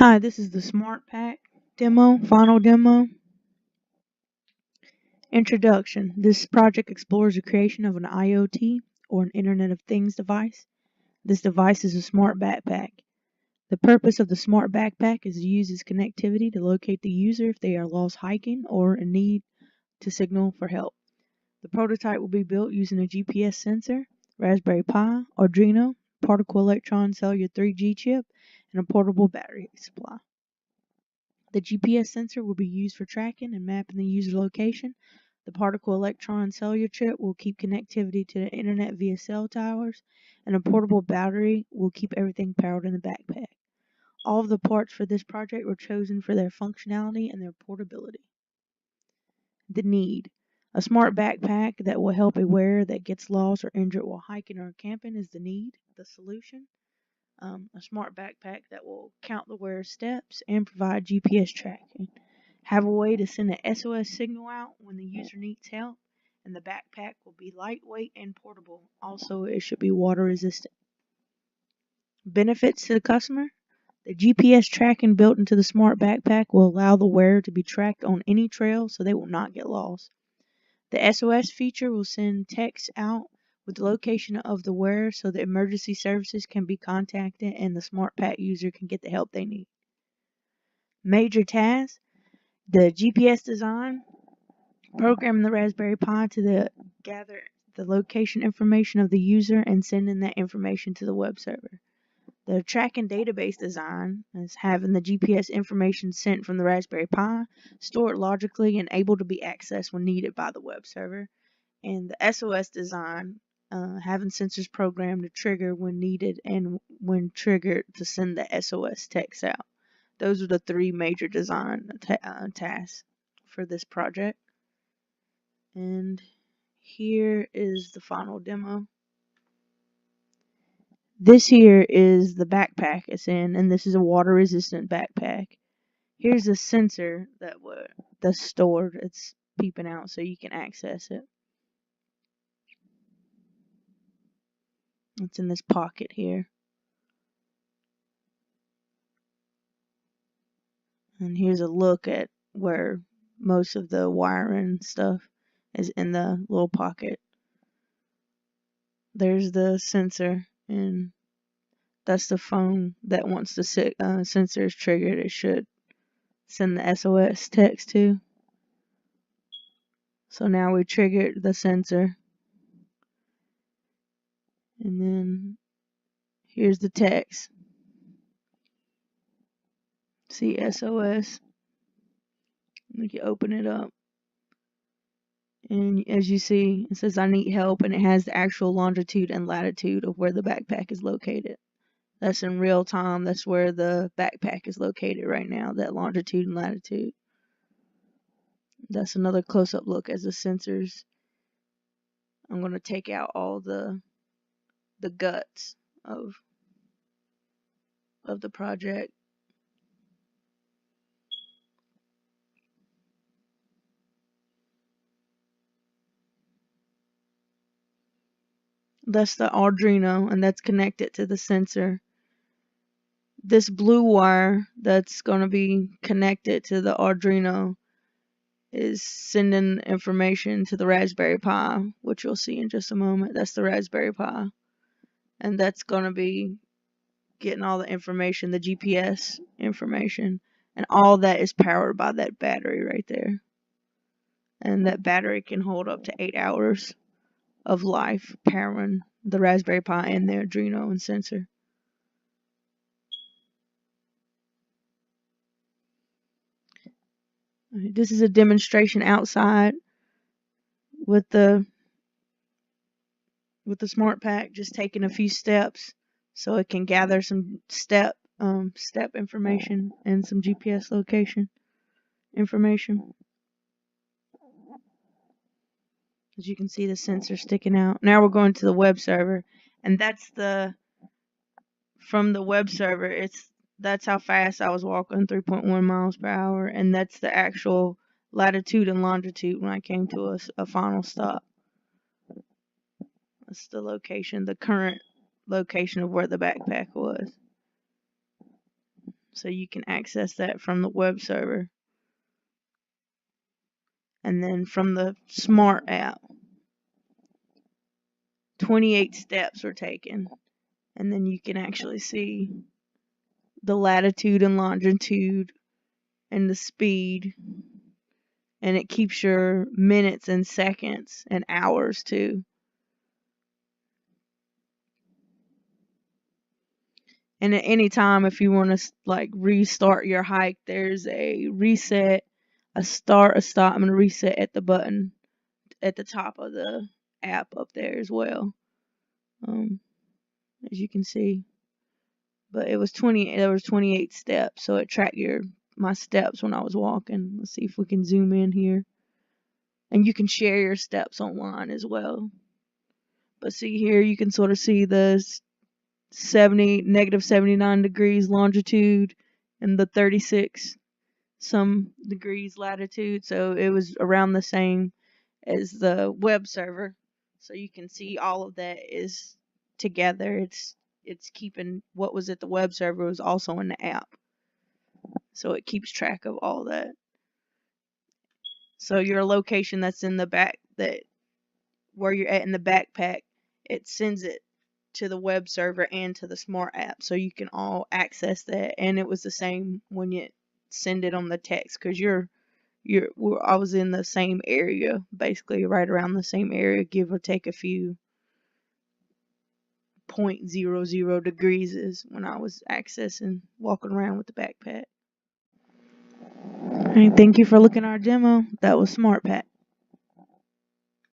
Hi, this is the Smart Pack demo, final demo. Introduction. This project explores the creation of an IoT or an Internet of Things device. This device is a smart backpack. The purpose of the smart backpack is to use its connectivity to locate the user if they are lost hiking or in need to signal for help. The prototype will be built using a GPS sensor, Raspberry Pi, Arduino, particle electron cellular 3G chip, and a portable battery supply. The GPS sensor will be used for tracking and mapping the user location. The particle electron cellular chip will keep connectivity to the internet via cell towers, and a portable battery will keep everything powered in the backpack. All of the parts for this project were chosen for their functionality and their portability. The need. A smart backpack that will help a wearer that gets lost or injured while hiking or camping is the need. The solution. A smart backpack that will count the wearer's steps and provide GPS tracking. Have a way to send an SOS signal out when the user needs help, and the backpack will be lightweight and portable. Also, it should be water resistant. Benefits to the customer. The GPS tracking built into the smart backpack will allow the wearer to be tracked on any trail so they will not get lost. The SOS feature will send text out with the location of the wearer so that emergency services can be contacted and the smart pack user can get the help they need. Major tasks. The GPS design, programming the Raspberry Pi to gather the location information of the user and sending that information to the web server. The tracking database design is having the GPS information sent from the Raspberry Pi, stored logically and able to be accessed when needed by the web server. And the SOS design, having sensors programmed to trigger when needed and when triggered to send the SOS text out. Those are the three major design tasks for this project. And here is the final demo. This here is the backpack it's in, and this is a water resistant backpack. Here's a sensor that's stored. It's peeping out so you can access it. It's in this pocket here. And here's a look at where most of the wiring stuff is in the little pocket. There's the sensor, and that's the phone that once the sensor is triggered, it should send the SOS text to. So now we triggered the sensor. And then here's the text. See SOS. You can open it up. And as you see, it says I need help, and it has the actual longitude and latitude of where the backpack is located. That's in real time. That's where the backpack is located right now, that longitude and latitude. That's another close-up look as the sensors. I'm going to take out all the guts of the project. That's the Arduino, and that's connected to the sensor. This blue wire that's going to be connected to the Arduino is sending information to the Raspberry Pi, which you'll see in just a moment. That's the Raspberry Pi. And that's going to be getting all the information, the GPS information. And all that is powered by that battery right there. And that battery can hold up to 8 hours of life powering the Raspberry Pi and the Arduino and sensor. This is a demonstration outside with the smart pack, just taking a few steps so it can gather some step information and some GPS location information. As you can see, the sensor sticking out. Now we're going to the web server, and that's from the web server. That's how fast I was walking, 3.1 miles per hour, and that's the actual latitude and longitude when I came to a final stop. That's the location, the current location of where the backpack was. So you can access that from the web server. And then from the smart app, 28 steps were taken. And then you can actually see the latitude and longitude and the speed. And it keeps your minutes and seconds and hours too. And at any time, if you want to like restart your hike, there's a reset, a start, a stop, and a reset at the button at the top of the app up there as well. As you can see. But it was there was 28 steps, so it tracked my steps when I was walking. Let's see if we can zoom in here. And you can share your steps online as well. But see here, you can sort of see the negative 79 degrees longitude and the 36 some degrees latitude. So it was around the same as the web server. So you can see all of that is together. It's keeping what was at the web server was also in the app. So it keeps track of all that. So your location that's in the back, where you're at in the backpack, it sends it to the web server and to the smart app, so you can all access that. And it was the same when you send it on the text, because I was in the same area, basically right around the same area, give or take a few 0.00 degrees is when I was walking around with the backpack. Alright, thank you for looking at our demo. That was SmartPack.